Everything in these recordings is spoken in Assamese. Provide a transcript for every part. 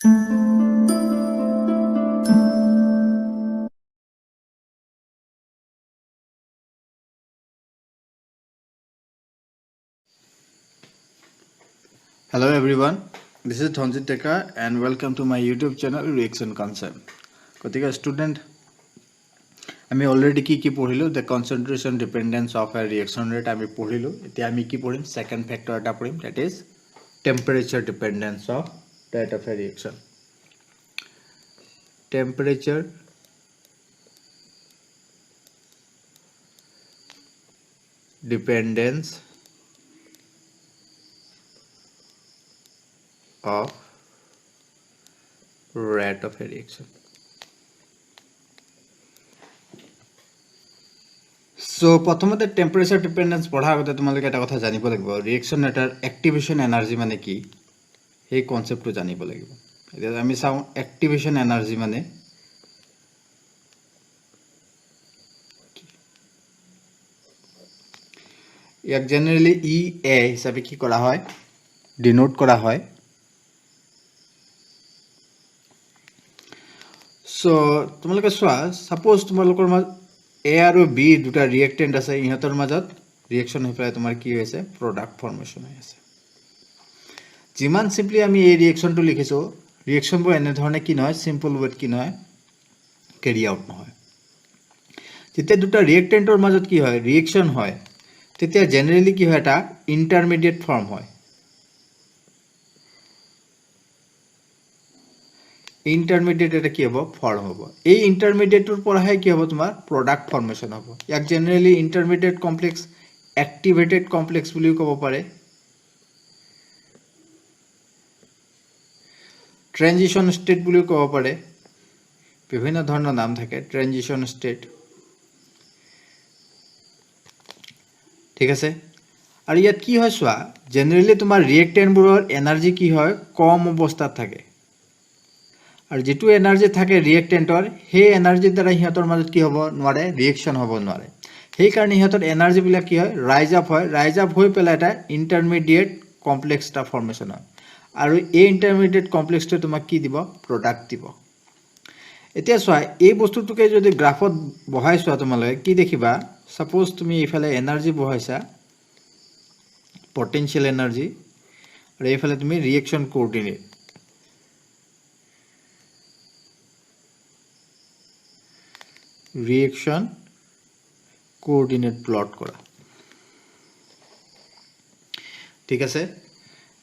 Hello everyone, this is Thonjit Teka and welcome to my YouTube channel Reaction Concept. Kotika student, আমি already কি পঢ়িলো the concentration dependence of a reaction rate আমি পঢ়িলো এতিয়া আমি কি পঢ়িম second factor এটা পঢ়িম that is temperature dependence of rate of a reaction. Temperature dependence of rate of a reaction. So প্রথমতে টেম্পারেচার ডিপেন্ডেন্স পঢ়াৰ আগতে তোমালোকে এটা কথা জানিব লাগিব ৰিয়েকচন এটাৰ এক্টিভেশন এনাৰ্জি মানে কি এই কনসেপ্টটো জানিব লাগিব এতিয়া আমি চাওঁ এক্টিভেশন এনাৰ্জি মানে ইয়াক জেনাৰেলি ই এ হিচাপে কি কৰা হয় ডিনোট কৰা হয় সো তোমালোকে চোৱা সাপোজ তোমালোকৰ A আৰু B দুটা ৰিয়েক্টেন্ট আছে ইহতৰ মাজত ৰিয়েকচন হৈ পেলাই তোমাৰ কি হৈছে প্ৰডাক্ট ফৰ্মেশন হৈ আছে যিমান সিম্পলি আমি এই ৰিয়েকচনটো লিখিছো ৰিয়েকচনবোৰ এনে ধৰণে কি নহয় সিম্পল ৱৰ্ড কি নহয় ক্যাৰি আউট নহয় যেতিয়া দুটা ৰিয়েক্টেন্টৰ মাজত কি হয় ৰিয়েকচন হয় তেতিয়া জেনাৰেলি কি হয় এটা ইন্টাৰমিডিয়েট ফৰ্ম হয় ইন্টাৰমিডিয়েট এটা কি হবে ফৰ্ম হবে এই ইন্টাৰমিডিয়েটৰ পৰাহে কি হ'ব তোমাৰ প্ৰডাক্ট ফৰ্মেশন হ'ব ইয়াক generally intermediate complex activated complex বুলি ক'ব পাৰে ট্ৰানজিশন ষ্টেট বুলি ক'ব পাৰে বিভিন্ন ধৰণৰ নাম থাকে ট্ৰানজিশন ষ্টেট ঠিক আছে আৰু ইয়াত কি হয় চোৱা জেনাৰেলি তোমাৰ ৰিয়েক্টেন্টবোৰৰ এনাৰ্জি কি হয় কম অৱস্থাত থাকে আৰু যেটো এনাৰ্জি থাকে ৰিয়েক্টেন্টৰ হে এনাৰ্জি দ্বাৰা হিহঁতৰ মাজত কি হ'ব নোৱাৰে ৰিয়েকচন হ'ব নোৱাৰে সেই কাৰণে হিহঁতৰ এনাৰ্জি বিলাক কি হয় ৰাইজ আপ হৈ পেলাই এটা ইন্টাৰমিডিয়েট কমপ্লেক্স টা ফৰ্মেশন হয় আৰু এই ইন্টাৰমিডিয়েট কমপ্লেক্সটো তোমাক কি দিব প্ৰডাক্ট দিব এতিয়া চোৱা এই বস্তুটোকে যদি গ্ৰাফত বহাই চোৱা তোমালোকে কি দেখিবা সাপোজ তুমি ইফালে এনাৰ্জি বহাইছা পটেনশিয়াল এনাৰ্জি আৰু ইফালে তুমি reaction coordinate reaction coordinate plot কৰা ঠিক আছে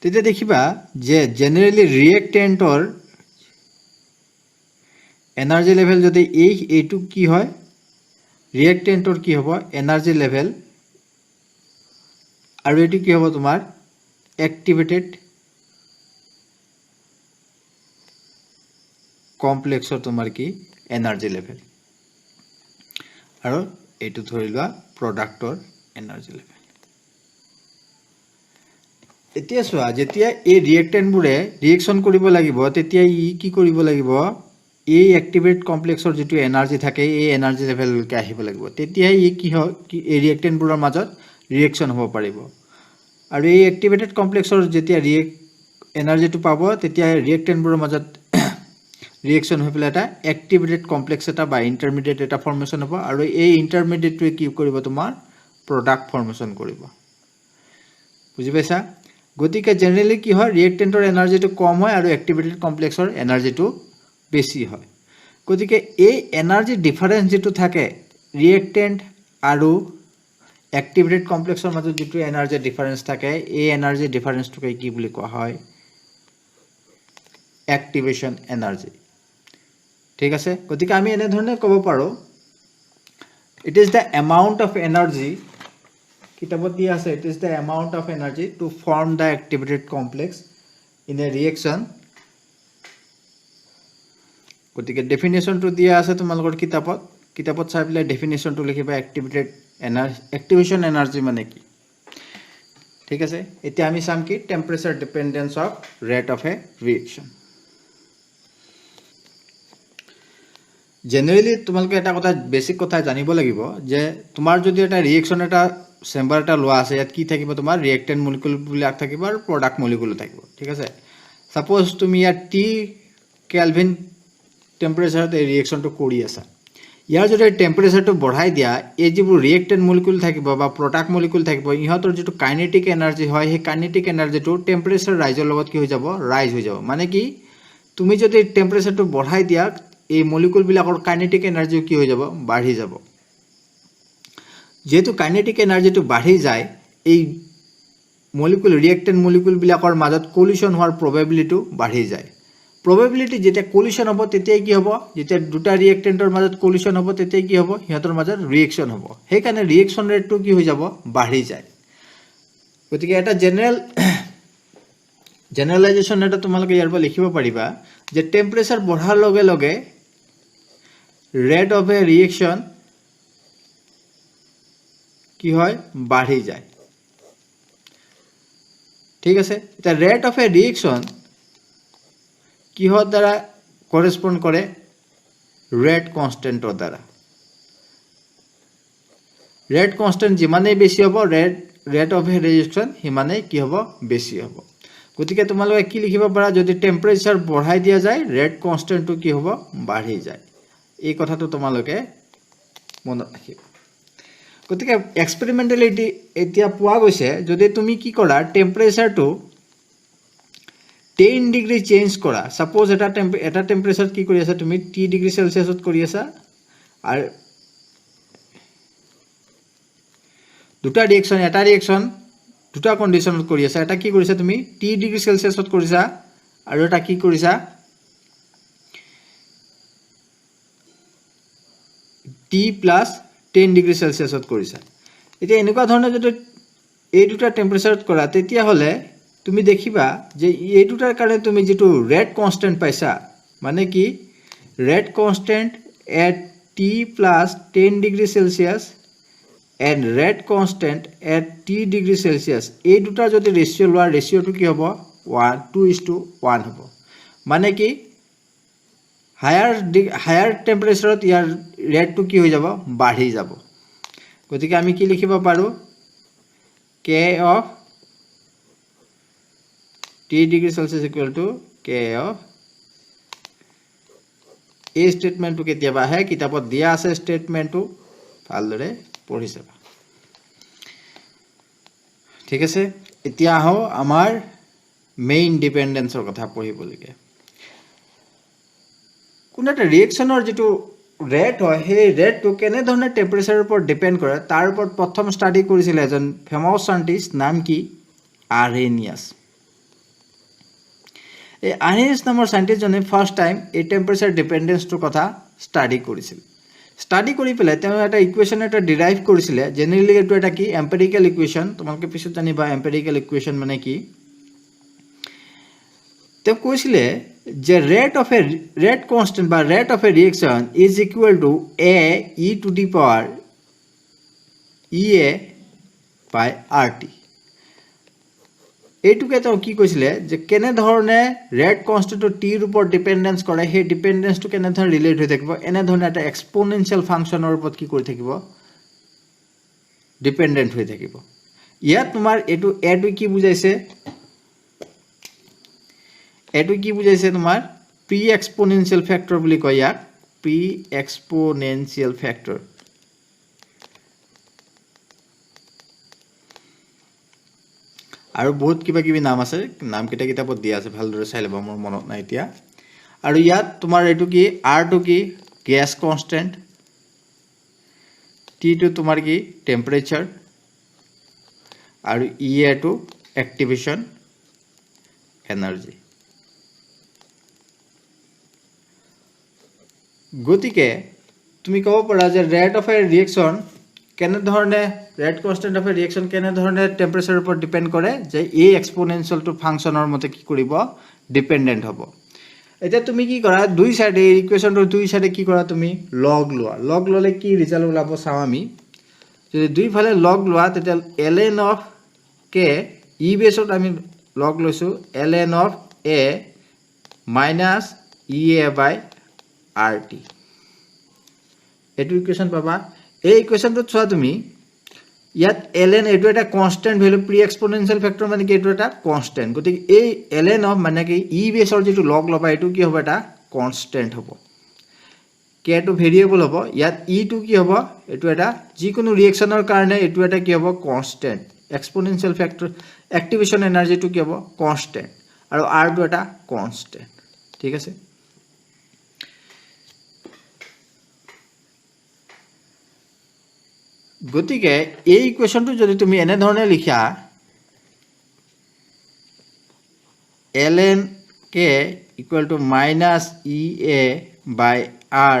তেতিয়া দেখিবা যে জেনাৰেলি ৰিয়েক্টেন্টৰ এনাৰ্জি লেভেল যদি এইটো কি হয় ৰিয়েক্টেন্টৰ কি হ'ব এনাৰ্জি লেভেল আৰু এটো কি হ'ব তোমাৰ এক্টিভেটেড কমপ্লেক্সৰ তোমাৰ কি এনাৰ্জি লেভেল আৰু এটো ধৰি লোৱা প্ৰডাক্টৰ এনাৰ্জি লেভেল এতিয়া চোৱা যেতিয়া এই ৰিয়েক্টেন্টবোৰে ৰিয়েকচন কৰিব লাগিব তেতিয়া ই কি কৰিব লাগিব এই এক্টিভেট কমপ্লেক্সৰ যেটো এনাৰ্জি থাকে এই এনাৰ্জি লেভেললৈকে আহিব লাগিব তেতিয়া ই কি হয় এই ৰিয়েক্টেন্টবোৰৰ মাজত ৰিয়েকচন হ'ব পাৰিব আৰু এই এক্টিভেটেড কমপ্লেক্সৰ যেতিয়া এনাৰ্জিটো পাব তেতিয়া ৰিয়েক্টেন্টবোৰৰ মাজত ৰিয়েকচন হৈ পেলাই এটা এক্টিভেটেড কমপ্লেক্স এটা বা ইন্টাৰমিডিয়েট এটা ফৰ্মেশন হ'ব আৰু এই ইন্টাৰমিডিয়েটটোৱে কি কৰিব তোমাৰ প্ৰডাক্ট ফৰ্মেশন কৰিব বুজি পাইছা গতিকে জেনাৰেলি কি হয় ৰিয়েক্টেন্টৰ এনাৰ্জিটো কম হয় আৰু এক্টিভেটেড কমপ্লেক্সৰ এনাৰ্জিটো বেছি হয় গতিকে এই এনাৰ্জি ডিফাৰেন্স যেটো থাকে ৰিয়েক্টেন্ট আৰু এক্টিভেটেড কমপ্লেক্সৰ মাজত যেটো এনাৰ্জি ডিফাৰেন্স থাকে এই এনাৰ্জি ডিফাৰেন্সটোকে কি বুলি কোৱা হয় এক্টিভেশন এনাৰ্জি ঠিক আছে গতিকে আমি এনে ধৰণে ক'ব পাৰো it is the amount of energy কিতাবত দিয়া আছে it is the amount of energy to form the activated complex in a reaction গতিকে ডেফিনিশনটো দিয়া আছে তোমালোকৰ কিতাবত চাই পেলাই ডেফিনিশনটো লিখিবা activation energy মানে কি ঠিক আছে এতিয়া আমি চাম কি temperature dependence of rate of A reaction generally তোমালোকে এটা কথা বেসিক কথা জানিব লাগিব যে তোমাৰ যদি এটা ৰিঅ্যাকশন এটা চেম্বাৰ এটা লোৱা আছে ইয়াত কি থাকিব তোমাৰ ৰিঅ্যাক্টেন্ট মলিকিউল বিলাক থাকিব আৰু প্ৰডাক্ট মলিকিউল থাকিব ঠিক আছে সাপোজ তুমি ইয়াত টি কেলভিন টেম্পাৰেচাৰত এই ৰিয়েকশ্যনটো কৰি আছা ইয়াৰ যদি টেম্পাৰেচাৰটো বঢ়াই দিয়া এই যিবোৰ ৰিয়েক্টেণ্ট মলিকুল থাকিব বা প্ৰডাক্ট মলিকুল থাকিব ইহঁতৰ যিটো কাইনেটিক এনাৰ্জি হয় সেই কাইনেটিক এনাৰ্জিটো টেম্পাৰেচাৰ ৰাইজৰ লগত কি হৈ যাব ৰাইজ হৈ যাব মানে কি তুমি যদি টেম্পাৰেচাৰটো বঢ়াই দিয়া এই মলিকুলবিলাকৰ কাইনেটিক এনাৰ্জি কি হৈ যাব বাঢ়ি যাব যেহেতু কাইনেটিক এনাৰ্জিটো বাঢ়ি যায় এই মলিকুল ৰিয়েক্টেণ্ট মলিকুলবিলাকৰ মাজত কলিশ্যন হোৱাৰ প্ৰবেবিলিটিটো বাঢ়ি যায় probability যেতিয়া collision হ'ব তেতিয়া কি হ'ব যেতিয়া দুটা ৰিয়েক্টেন্টৰ মাজত collision হ'ব তেতিয়া কি হ'ব হিহঁতৰ মাজত ৰিয়েকচন হ'ব সেই কাৰণে ৰিয়েকচন ৰেটটো কি হৈ যাব বাঢ়ি যায় গতিকে এটা জেনাৰেলাইজেচন এটা তোমালোকে ইয়াৰ পৰা লিখিব পাৰিবা যে টেম্পাৰেচাৰ বঢ়াৰ লগে লগে ৰেট অফ এ ৰিয়েকচন কি হয় বাঢ়ি যায় ঠিক আছে এটা ৰেট অফ এ ৰিয়েকচন কিহৰ দ্বাৰা কৰেসপন্ড কৰে ৰেট কনস্ট্যান্টৰ দ্বাৰা ৰেট কনস্ট্যান্ট যিমানেই বেছি হ'ব ৰেট অফ এ ৰিয়েকচন সিমানেই কি হ'ব বেছি হ'ব গতিকে তোমালোকে কি লিখিব পাৰা যদি টেম্পাৰেচাৰ বঢ়াই দিয়া যায় ৰেট কনস্ট্যান্টটো কি হ'ব বাঢ়ি যায় এই কথাটো তোমালোকে মনত ৰাখিবা গতিকে এক্সপেৰিমেন্টালিটি এতিয়া পোৱা গৈছে যদি তুমি কি কৰা টেম্পাৰেচাৰটো 10 ডিগ্ৰী চেঞ্জ কৰা সাপোজ এটা টেম্পাৰেচাৰ কি কৰি আছে তুমি 30 ডিগ্ৰী সেলসিয়াসত কৰি আছা আৰু দুটা ৰিয়েকচন এটা ৰিয়েকচন দুটা কন্ডিশনত কৰি আছা এটা কি কৰিছা তুমি 30 ডিগ্ৰী সেলসিয়াসত কৰিছা আৰু এটা কি কৰিছা T + 10 ডিগ্ৰী সেলসিয়াসত কৰিছা এতিয়া এনেকুৱা ধৰণে যদি এই দুটা টেম্পাৰেচাৰত কৰা তেতিয়া হলে তুমি দেখিবা যে এই দুটাৰ কাৰণে তুমি যেটো ৰেট কনস্ট্যান্ট পাইছা মানে কি rate constant at T + 10 degree Celsius and rate constant at T degree Celsius এই দুটা যদি ৰেশিও লোৱা ৰেশিওটো কি হ'ব 1:1 হ'ব মানে কি হায়াৰ টেম্পাৰেচাৰত ইয়াৰ ৰেটটো কি হৈ যাব বাঢ়ি যাব গতিকে আমি কি লিখিব পাৰো K of T degree Celsius equal to K of এই স্টেটমেন্টটো কেতিয়াবা আহে কিতাপত দিয়া আছে স্টেটমেন্টটো ভালদৰে পঢ়ি চাবা ঠিক আছে এতিয়া আহো আমাৰ মেইন ডিপেন্ডেন্সৰ কথা পঢ়িবলৈকে কোন এটা ৰিয়েকচনৰ যেটো ৰেট হয় সেই ৰেটটো কেনে ধৰণে টেম্পাৰেচাৰৰ ওপৰত ডিপেন্ড কৰে তাৰ ওপৰত প্ৰথম ষ্টাডি কৰিছিল এজন ফেমাস সাইন্টিষ্ট নাম কি আৰ্হেনিয়াছ আৰ্হেনিয়াছ নামৰ সাইন্টিষ্ট জনে ফাৰ্স্ট টাইম এই টেম্পাৰেচাৰ ডিপেন্ডেন্সৰ কথা ষ্টাডি কৰিছিল ষ্টাডি কৰি পেলাই তেওঁ এটা ইকুৱেচন এটা ডিৰাইভ কৰিছিল জেনাৰেলি এটো এটা কি এম্পিৰিক্যাল ইকুৱেচন তোমালোকে পিছত জানিবা এম্পিৰিক্যাল ইকুৱেচন মানে কি তেওঁ কৈছিল যে ৰেট কনস্ট্যান্ট বা rate of A reaction is equal to a e to the power ea by rt এইটুকে তেওঁ কি কৈছিল যে কেনে ধৰণে ৰেট কনস্ট্যান্টটো t ৰ ওপৰত ডিপেন্ডেন্স কৰে সেই ডিপেন্ডেন্সটো কেনে ধৰণে ৰিলেট হৈ থাকিব এনে ধৰণে এটা এক্সপোনেনশিয়াল ফাংচনৰ ওপৰত কি কৰি থাকিব ডিপেন্ডেন্ট হৈ থাকিব ইয়াত তোমাৰ এটো এটো কি বুজাইছে এটো কি বুজাইছে তোমাৰ প্ৰি এক্সপোনেনশিয়াল ফ্যাক্টৰ বুলি কয় ইয়াক প্ৰি এক্সপোনেনশিয়াল ফ্যাক্টৰ আৰু বহুত কিবা কিবি নাম আছে নাম কিটা কিতাপত দিয়া আছে ভালদৰে চাই লবা মোৰ মনত নাই এতিয়া আৰু ইয়াত তোমাৰ এটো কি r টো কি গ্যাস কনস্ট্যান্ট t টো তোমাৰ কি টেম্পাৰেচাৰ আৰু e টো অ্যাক্টিভেশন এনাৰ্জি গতিকে তুমি কব পাৰা যে ৰেট অফ এ ৰিয়েকচন কেনে ধৰণে rate constant of A reaction কেনে ধৰণে টেম্পাৰেচাৰৰ ওপৰত ডিপেন্ড কৰে যে এই এক্সপোনেনশিয়ালটো ফাংচনৰ মতে কি কৰিব ডিপেন্ডেন্ট হ'ব এটা তুমি কি কৰা দুই সাইডে এই ইকুৱেচনটোৰ দুই সাইডে কি কৰা তুমি লগ ললে কি ৰিজাল্ট ওলাব চাও আমি যদি দুই ফালে লগ লোৱা তেতিয়া ln of k e বেছত আমি লগ লৈছো ln of a minus ea by rt এটো ইকুৱেচন পাবা এই ইকুৱেচনটো চোৱা তুমি ইয়াত ln এটো এটা constant value pre exponential factor মানে কি এটো এটা কনস্ট্যান্ট গতিকে এই ln of মানে কি e বেছৰ যেটো লগ লবা এটো কি হ'ব এটা কনষ্টেণ্ট হ'ব k টো ভেৰিয়েবল হ'ব ইয়াত e টো কি হ'ব এটো এটা যিকোনো ৰিঅ্যাকচনৰ কাৰণে এটো এটা কি হ'ব কনষ্টেণ্ট এক্সপোনেনশিয়াল ফ্যাক্টৰ এক্টিভেশন এনাৰ্জি টো কি হ'ব কনষ্টেণ্ট আৰু r টো এটা কনষ্টেণ্ট ঠিক আছে গতিকে এই ইকুৱেচনটো যদি তুমি এনে ধৰণে লিখা ln k equal to minus ea by r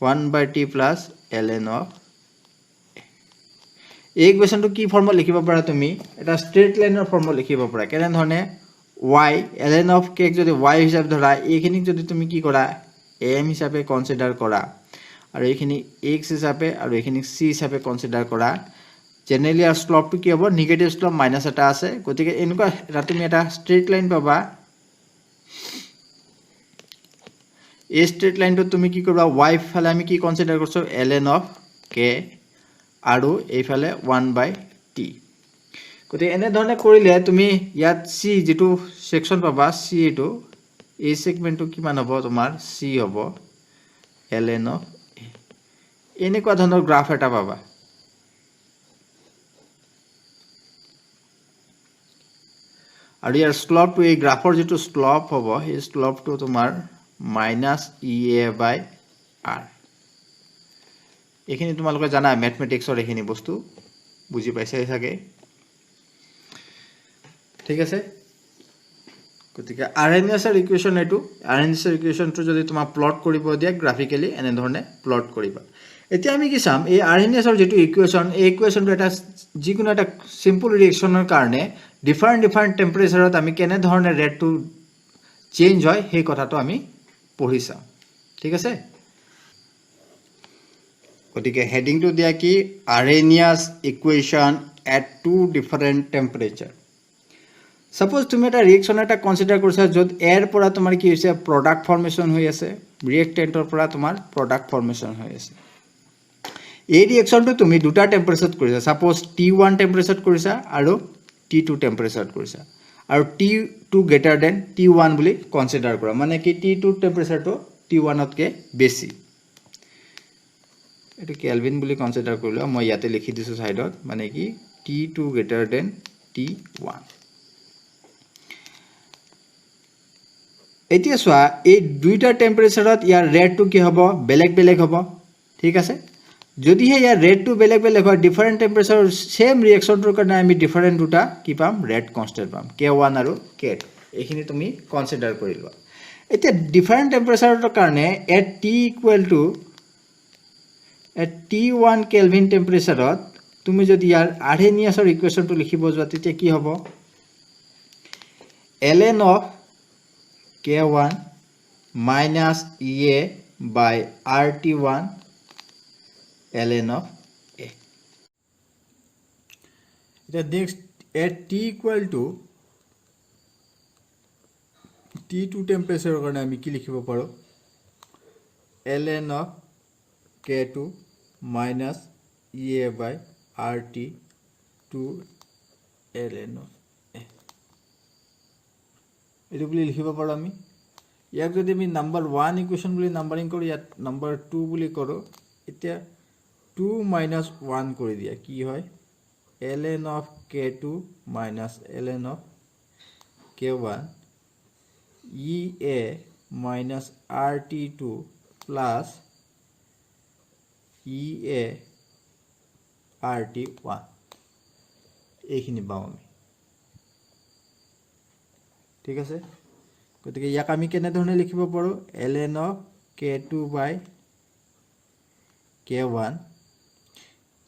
1 by t plus ln of এই ইকুৱেচনটো কি ফৰ্মত লিখিব পাৰা তুমি এটা ষ্ট্ৰেইট লাইনৰ ফৰ্মত লিখিব পাৰা কেনে ধৰণে y ln of k যদি y হিচাপে ধৰা এইখিনিক যদি তুমি কি কৰা m হিচাপে কনসিডাৰ কৰা আৰু এইখিনি x হিচাপে আৰু এইখিনি c হিচাপে কনসিডাৰ কৰা জেনেৰেলি আর স্লপটো কি হ'ব নেগেটিভ স্লপ মাইনাস এটা আছে গতিকে এনেকুৱা এটা তুমি এটা ষ্ট্ৰেইট লাইন পাবা এই ষ্ট্ৰেইট লাইনটো তুমি কি কৰিবা y ফালে আমি কি কনসিডাৰ কৰিছো ln of k আৰু এইফালে 1 by t গতিকে এনে ধৰণে কৰিলে তুমি ইয়াত c যেটো সেকশন পাবা c এটো এই সেগমেন্টটো কিমান হ'ব তোমাৰ c হ'ব ln of এনেকুৱা ধৰণৰ গ্ৰাফ এটা পাবা আৰু ইয়াৰ স্লপটো এই গ্ৰাফৰ যেটো স্লপ হ'ব এই স্লপটো তোমাৰ -ea by r এখিনি তোমালোকে জানা ম্যাথমেটিক্সৰ এখিনি বস্তু বুজি পাইছাই থাকে ঠিক আছে গতিকে আৰএনএছৰ ইকুৱেচন এটো আৰএনএছৰ ইকুৱেচনটো যদি তোমাক প্লট কৰিব দিয়া গ্ৰাফিক্যালি এনে ধৰণে প্লট কৰিবা এতিয়া আমি কি চাম এই আৰএনএছৰ যেটো ইকুৱেচন এই ইকুৱেচনটো এটা যিকোনো এটা সিম্পল ৰিঅ্যাকচনৰ কাৰণে ডিফাৰেন্ট টেম্পাৰেচাৰত আমি কেনে ধৰণে ৰেটটো চেঞ্জ হয় সেই কথাটো আমি পঢ়িছা ঠিক আছে গতিকে হেডিংটো দিয়া কি Arrhenius equation at two different temperature Suppose তুমি এটা ৰিঅ্যাকচন এটা কনসিডাৰ কৰিছা যত এৰ পৰা তোমাৰ কি হৈছে প্ৰডাক্ট ফৰ্মেশন হৈ আছে ৰিঅ্যাকটেন্টৰ পৰা তোমাৰ প্ৰডাক্ট ফৰ্মেশন হৈ আছে এই ৰিঅ্যাকচনটো তুমি দুটা টেম্পাৰেচাৰত কৰিছা সাপোজ T1 টেম্পাৰেচাৰত কৰিছা আৰু T2 টেম্পাৰেচাৰত কৰিছা আৰু T2 গ্ৰেটাৰ দেন T1 বুলি কনসিডাৰ কৰা মানে কি T2 টেম্পাৰেচাৰটো T1 তকে বেছি এটো কেলভিন বুলি কনসিডাৰ কৰিলো মই ইয়াতে লিখি দিছো সাইডত মানে কি T2 গ্ৰেটাৰ দেন T1 এতিয়া সোয়া এই দুইটা টেম্পাৰেচাৰত ইয়াৰ ৰেটটো কি হ'ব বেলেগ হ'ব ঠিক আছে যদি হে ইয়াৰ ৰেটটো বেলেগ হয় ডিফাৰেন্ট টেম্পাৰেচাৰ সেম ৰিঅ্যাকচনটোৰ কাৰণে আমি ডিফাৰেন্ট দুটা কি পাম ৰেট কনস্ট্যান্ট পাম k1 আৰু k2 এইখিনি তুমি কনসিডাৰ কৰি লোৱা এতিয়া ডিফাৰেন্ট টেম্পাৰেচাৰৰ কাৰণে at t equal to at T1 kelvin টেম্পাৰেচাৰত তুমি যদি ইয়াৰ আৰএনএছৰ ইকুৱেচনটো লিখিব যোৱা তেতিয়া কি হ'ব ln of k1 minus ea by rt1 ln of a the next at t equal to T2 temperature কাৰণে আমি কি লিখিব পাৰো ln of k2 minus ea by rt2 ln of এটো বুলি লিখিব পাৰো আমি ইয়াক যদি আমি নাম্বাৰ 1 ইকুৱেচন বুলি নাম্বাৰিং কৰো ইয়াত নাম্বাৰ 2 বুলি কৰো এতিয়া 2 minus 1 কৰি দিয়া কি হয় ln of k2 minus ln of k1 ea minus rt2 plus ea rt1 এইখিনি পাও আমি ঠিক আছে গতিকে ইয়াক আমি কেনে ধৰণে লিখিব পাৰো ln of k2 by k1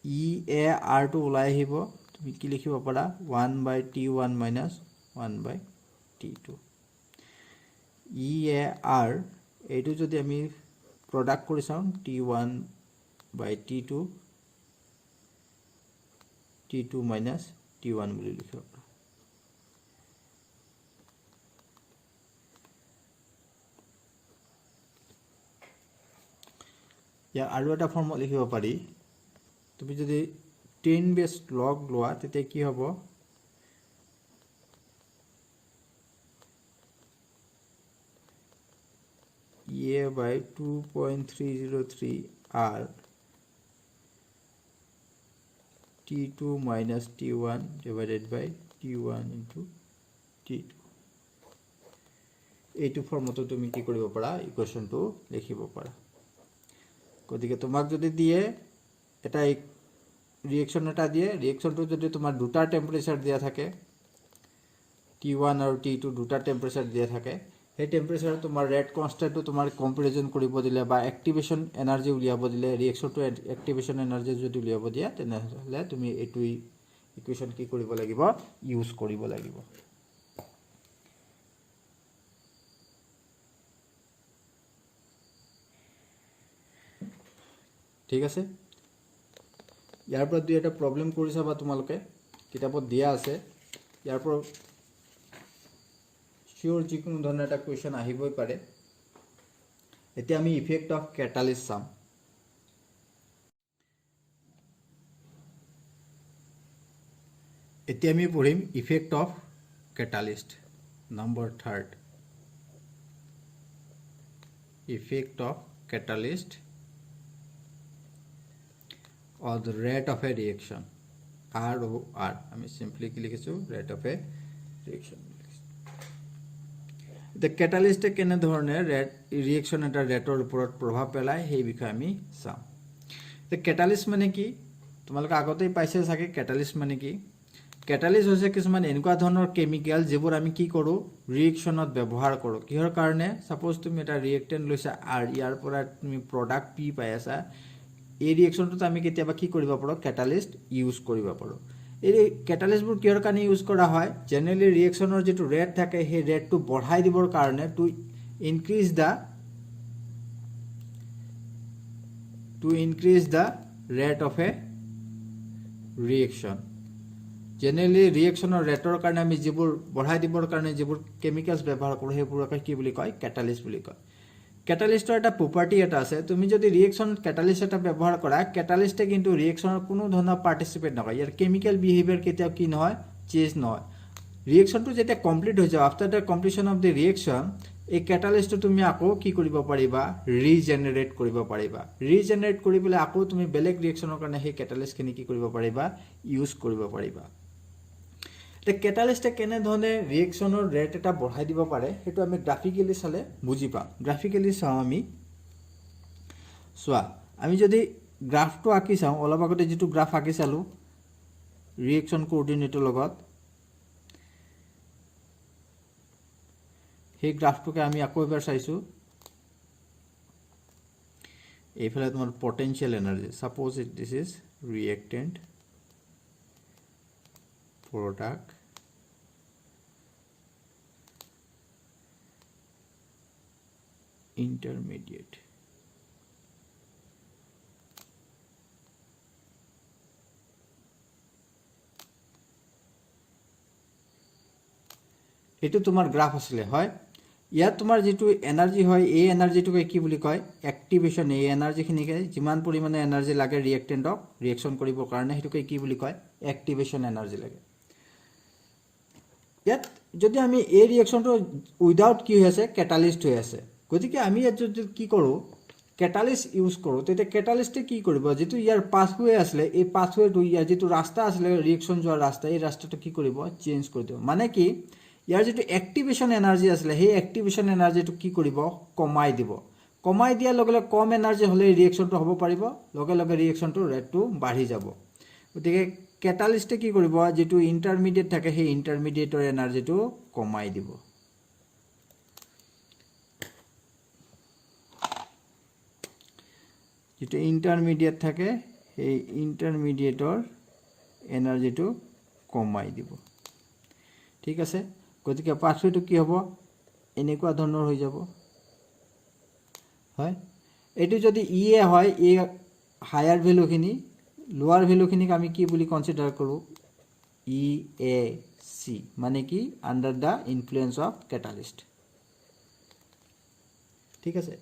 ea r2 ওলাই আহিব তুমি কি লিখিব পাৰা 1 by t1 minus 1 by t2 ea r এইটো যদি আমি প্ৰডাক্ট কৰি চাও t1 by t2 t2 minus t1 বুলি লিখিব পাৰো या আৰু এটা ফৰ্মুলা লিখিব পাৰি তুমি যদি 10 বেস log লোৱা তেতিয়া কি হ'ব A by 2.303 R T2 minus T1 divided by T1 into T2 এইটো ফৰ্মটো তুমি কি কৰিব পাৰা ইকুৱেশ্যনটো লিখিব পাৰা গতিকে তোমাক যদি দিয়ে এটা ৰিয়েকচন এটা দিয়ে ৰিয়েকচনটো যদি তোমাৰ দুটা টেম্পাৰেচাৰ দিয়া থাকে T1 আৰু T2 দুটা টেম্পাৰেচাৰ দিয়া থাকে সেই টেম্পাৰেচাৰ তোমাৰ ৰেট কনষ্টেন্টটো তোমাৰ কম্পেৰিজন কৰিব দিলে বা এক্টিভেশ্যন এনাৰ্জি উলিয়াব দিলে ৰিয়েকচনটো এক্টিভেশ্যন এনাৰ্জি যদি উলিয়াব দিয়া তেনেহলে তুমি এইটো ইকুৱেশ্যন কি কৰিব লাগিব ইউজ কৰিব লাগিব ঠিক আছে ইয়াৰ পৰা দুই এটা প্ৰবলেম কৰিছা বা তোমালোকে কিতাপত দিয়া আছে ইয়াৰ পৰা শিওৰ যিকোনো ধৰণৰ এটা কোৱেশ্চন আহিবই পাৰে এতিয়া আমি ইফেক্ট অফ কেটালিষ্ট চাম এতিয়া আমি পঢ়িম effect of catalyst number 3rd effect of catalyst or the rate of a reaction ROR আমি simply কি লিখিছো rate of a reaction the catalyst কেনে ধৰণে reaction এটা ৰেটৰ ওপৰত প্ৰভাৱ পেলায় সেই বিষয়ে আমি চাম the catalyst মানে কি তোমালোক আগতেই পাইছে চাগে catalyst মানে কি catalyst হৈছে কিছুমান এনেকুৱা ধৰণৰ কেমিক্যাল যিবোৰ আমি কি কৰো ৰিএকচনত ব্যৱহাৰ কৰো কিহৰ কাৰণে সাপোজ তুমি এটা ৰিএক্টেন্ট লৈছা আৰু ইয়াৰ পৰা তুমি প্ৰডাক্ট পি পাই আছা এই ৰিএকচনটো আমি কেতিয়াবা কি কৰিব পাৰো ক্যাটালিস্ট ইউজ কৰিব পাৰো এই ক্যাটালিস্টবোৰ কিহৰ কাৰণে ইউজ কৰা হয় জেনাৰেলি ৰিএকচনৰ যেটো ৰেট থাকে সেই ৰেটটো বঢ়াই দিবৰ কাৰণে to increase the rate of a reaction generally ৰিএকচনৰ ৰেটৰ কাৰণে আমি যিবোৰ বঢ়াই দিবৰ কাৰণে যিবোৰ কেমিক্যালছ ব্যৱহাৰ কৰো সেইবোৰক কি বুলি কয় ক্যাটালিস্ট বুলি কয় ক্যাটালিস্টৰ এটা প্ৰপাৰ্টি এটা আছে তুমি যদি ৰিএকচন ক্যাটালিস্ট এটা ব্যৱহাৰ কৰা ক্যাটালিস্টে কিন্তু ৰিএকচনৰ কোনো ধৰণৰ পাৰ্টিসিপেট নকৰে ইয়াৰ কেমিক্যাল বিহেভিয়াৰ কেতিয়াও কি নহয় চেঞ্জ নহয় ৰিএকচনটো যেতিয়া কমপ্লিট হৈ যায় after the completion of the reaction এই ক্যাটালিস্টটো তুমি আকৌ কি কৰিব পাৰিবা ৰিজেনাৰেট কৰিব পাৰিবা ৰিজেনাৰেট কৰিবলৈ আকৌ তুমি বেলেগ ৰিএকচনৰ কাৰণে সেই ক্যাটালিস্টখিনি কি কৰিব পাৰিবা ইউজ কৰিব পাৰিবা The catalyst কেনে ধৰণে ৰিএকচনৰ ৰেট এটা বঢ়াই দিব পাৰে হেতু আমি গ্ৰাফিক্যালি চালে বুজি পাম গ্ৰাফিক্যালি চাও আমি সোৱা আমি যদি গ্ৰাফটো আঁকি চাও অলপ আগতে যেটো গ্ৰাফ আঁকি চালো ৰিএকচন কোঅৰ্ডিনেটৰ লগত সেই গ্ৰাফটোকে আমি আকৌ এবাৰ চাইছো এইফালে তোমাৰ potential energy suppose this is reactant product intermediate এটো তোমাৰ গ্ৰাফ আছিল হয় ইয়াত তোমাৰ যেটো এনাৰ্জি হয় এই এনাৰ্জিটোকে কি বুলি কয় এক্টিভেশন এই এনাৰ্জিখিনিকে যিমান পৰিমাণে এনাৰ্জি লাগে ৰিএক্টেন্টক ৰিএকচন কৰিবৰ কাৰণে হেতুকে কি বুলি কয় এক্টিভেশন এনাৰ্জি লাগে ইয়াত যদি আমি এই ৰিএকচনটো উইদাউট কি হৈ আছে ক্যাটালিস্ট হৈ আছে গতিকে আমি ইয়াত যদি কি কৰো ক্যাটালিস্ট ইউজ কৰো তেতে ক্যাটালিস্টে কি কৰিব যেটো ইয়াৰ পাথওয়ে আছিল এই পাথওয়েটো ইয়াৰ যেটো ৰাস্তা আছিল ৰিএকচন যোৱাৰ ৰাস্তা এই ৰাস্তাটো কি কৰিব চেঞ্জ কৰি দিব মানে কি ইয়াৰ যেটো এক্টিভেশন এনাৰ্জি আছিল সেই এক্টিভেশন এনাৰ্জিটো কি কৰিব কমাই দিব কমাই দিয়াৰ লগে লগে কম এনাৰ্জি হলে ৰিএকচনটো হ'ব পাৰিব লগে লগে ৰিএকচনটো ৰেটটো বাঢ়ি যাব গতিকে ক্যাটালিস্টে কি কৰিব যেটো ইন্টাৰমিডিয়েট থাকে সেই ইন্টাৰমিডিয়েটৰ এনাৰ্জিটো কমাই দিব যেটো ইন্টাৰমিডিয়েট থাকে সেই ইন্টাৰমিডিয়েটৰ এনাৰ্জিটো কমাই দিব ঠিক আছে গতিকে পাথওয়েটো কি হ'ব এনেকুৱা ধৰণৰ হৈ যাব হয় এটো যদি ইএ হয় এ হায়াৰ ভ্যালুখিনি লোৱাৰ ভ্যালুখিনিক আমি কি বুলি কনসিডাৰ কৰো EAC মানে কি under da influence of catalyst ঠিক আছে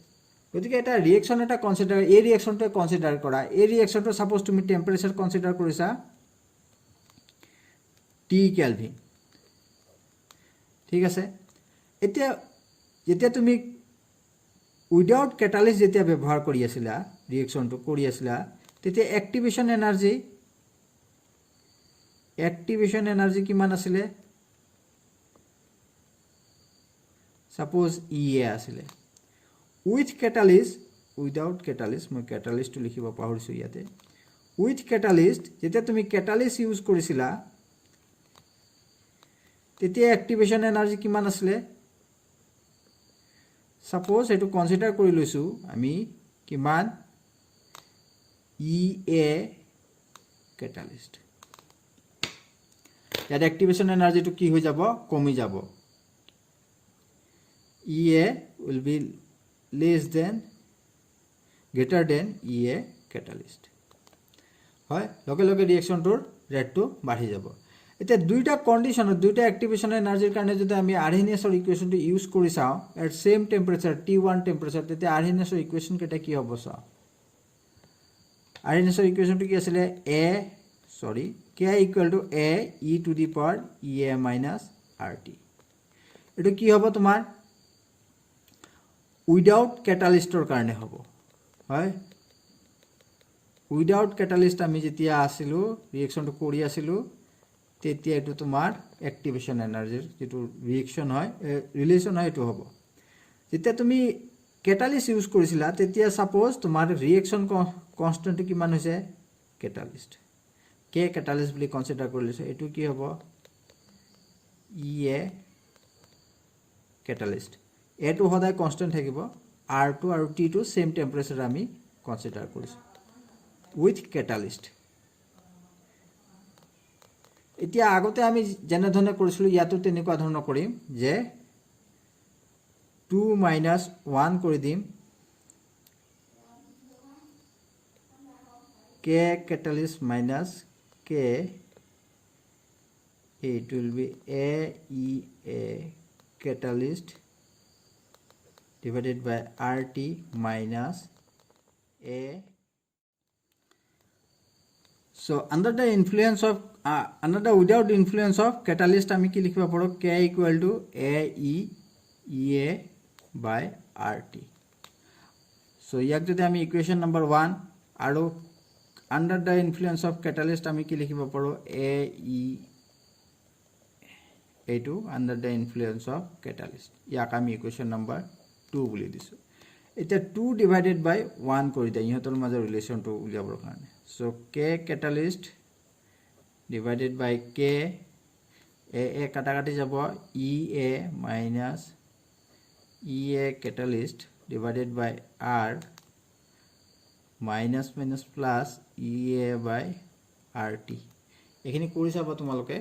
গতিকে এটা ৰিএকচন এটা কনসিডাৰ এই ৰিএকচনটো কনসিডাৰ কৰা এই ৰিএকচনটো সাপোজ তুমি টেম্পাৰেচাৰ কনসিডাৰ কৰিছা T কেলভিন ঠিক আছে এতিয়া যেতিয়া তুমি উইদাউট কেটালিষ্ট যেতিয়া ব্যৱহাৰ কৰি আছিলা ৰিয়েকশ্যনটো কৰি আছিলা তেতিয়া এক্টিভেশ্যন এনাৰ্জি কিমান আছিলে সাপোজ ইএ আছিলে উইথ কেটালিষ্ট উইদাউট কেটালিষ্ট মই কেটালিষ্টটো লিখিব পাহৰিছো ইয়াতে উইথ কেটালিষ্ট যেতিয়া তুমি কেটালিষ্ট ইউজ কৰিছিলা তেতিয়া এক্টিভেশ্যন এনাৰ্জি কিমান আছিলে সাপোজ এটো কনসিডাৰ কৰি লৈছো আমি কিমান ইএ কেটালিষ্ট ইয়াত এক্টিভেশ্যন এনাৰ্জিটো কি হৈ যাব কমি যাব EA will be less than greater than EA catalyst হয় লগে লগে ৰিঅ্যাকচনটোৰ ৰেটটো বাঢ়ি যাব এতিয়া দুইটা কন্ডিশনত দুইটা এক্টিভেশ্যন এনাৰ্জিৰ কাৰণে যদি আমি আৰএনএছৰ ইকুৱেশ্যনটো ইউজ কৰি চাও at same temperature T1 temperature তেতিয়া আৰএনএছৰ ইকুৱেশ্যন কেটা কি হ'ব চাও আৰএনএছৰ ইকুৱেশ্যনটো কি আছিল K equal to A e to the power EA minus RT এটো কি হ'ব তোমাৰ উইদাউট ক্যাটালিস্টৰ কাৰণে হ'ব হয় উইদাউট ক্যাটালিস্ট আমি যেতিয়া আছিল ৰিঅ্যাকচনটো কৰি আছিল তেতিয়া এটো তোমাৰ এক্টিভেশ্যন এনাৰ্জিৰ যেটো ৰিঅ্যাকচন হয় ৰিলেশন হয় এটো হ'ব যেতিয়া তুমি ক্যাটালিস্ট ইউজ কৰিছিলা তেতিয়া সাপোজ তোমাৰ ৰিঅ্যাকচন কনস্ট্যান্ট কিমান হৈছে ক্যাটালিস্ট কে ক্যাটালিস্ট বুলি কনসিডাৰ কৰিলে এটো কি হ'ব ইএ ক্যাটালিস্ট এটো সদায় কনস্ট্যান্ট থাকিব R2 আৰু T2 সেম টেম্পাৰেচাৰ আমি কনসিডাৰ কৰিছো উইথ ক্যাটালিস্ট এতিয়া আগতে আমি যেনে ধৰণে কৰিছিলো ইয়াতো তেনেকুৱা ধৰণৰ কৰিম যে 2 - 1 কৰি দিম K catalyst minus K it will be AEA catalyst divided by RT minus A. So under the influence of without the influence of catalyst আমি কি লিখিব পাৰো K equal to AEA by RT. So ইয়াক যদি আমি ইকুৱেশ্যন নম্বৰ 1 আৰু under the influence of catalyst আমি কি লিখিব পাৰো A2 under the influence of catalyst ইয়াক আমি ইকুৱেশ্যন নম্বৰ 2 বুলি দিছো এটা 2 divided by 1 কৰি দিয়া ইহতৰ মাজৰ ৰিলেশনটো উলিয়াবৰ কাৰণে so K catalyst divided by K A কাটা কাটি যাব EA minus EA catalyst divided by R minus plus EA by RT এখিনি কৰি চাব তোমালোকে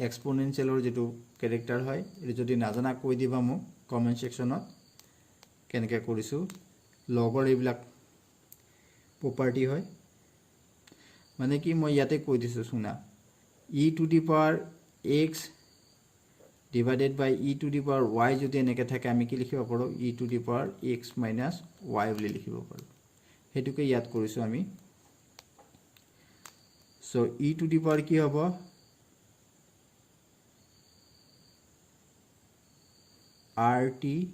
এক্সপোনেনশিয়ালৰ যেটো ক্যাৰেক্টাৰ হয় এটো যদি নাজানা কৈ দিবা মোক কমেন্ট সেকশনত কেনেকৈ কৰিছো লগৰ এইবিলাক প্ৰপাৰ্টি হয় মানে কি মই ইয়াতে কৈ দিছো শুনা e to the power x divided by e to the power y যদি এনেকৈ থাকে আমি কি লিখিব পাৰো e to the power x minus y বুলি লিখিব পাৰো হেতুকে ইয়াত কৰিছো আমি so e to the power কি হ'ব RT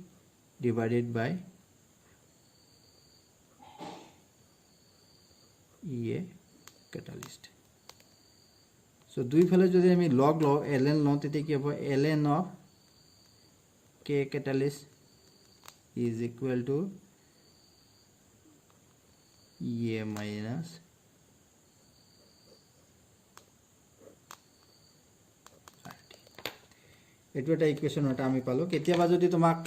divided by EA catalyst so দুই ফালে যদি আমি লগ লও ln লও তেতিয়া কি হ'ব ln of K catalyst is equal to EA minus এটো এটা ইকুৱেশ্যন এটা আমি পালো কেতিয়াবা যদি তোমাক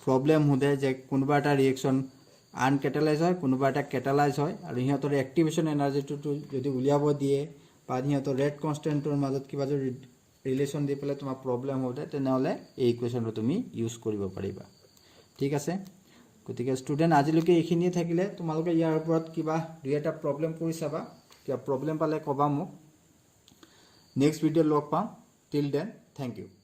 প্ৰবলেম হদে যে কোনবা এটা ৰিঅ্যাকচন আনকেটালাইজ হয় কোনবা এটা কেটালাইজ হয় আৰু ইহতৰ এক্টিভেশ্যন এনাৰ্জিটো যদি উলিয়াব দিয়ে বা ইহতৰ ৰেট কনস্ট্যান্টৰ মাজত কিবা যদি ৰিলেশন দি পেলে তোমাৰ প্ৰবলেম হদে তেনেহলে এই ইকুৱেশ্যনটো তুমি ইউজ কৰিব পাৰিবা ঠিক আছে গতিকে ষ্টুডেন্ট আজিলৈকে এইখিনিয়ে থাকিলে তোমালোকে ইয়াৰ ওপৰত কিবা দুই এটা প্ৰবলেম কৰি চাবা কিবা প্ৰবলেম পালে কবা মোক নেক্সট ভিডিঅ লগ পাম টিল দেন Thank you.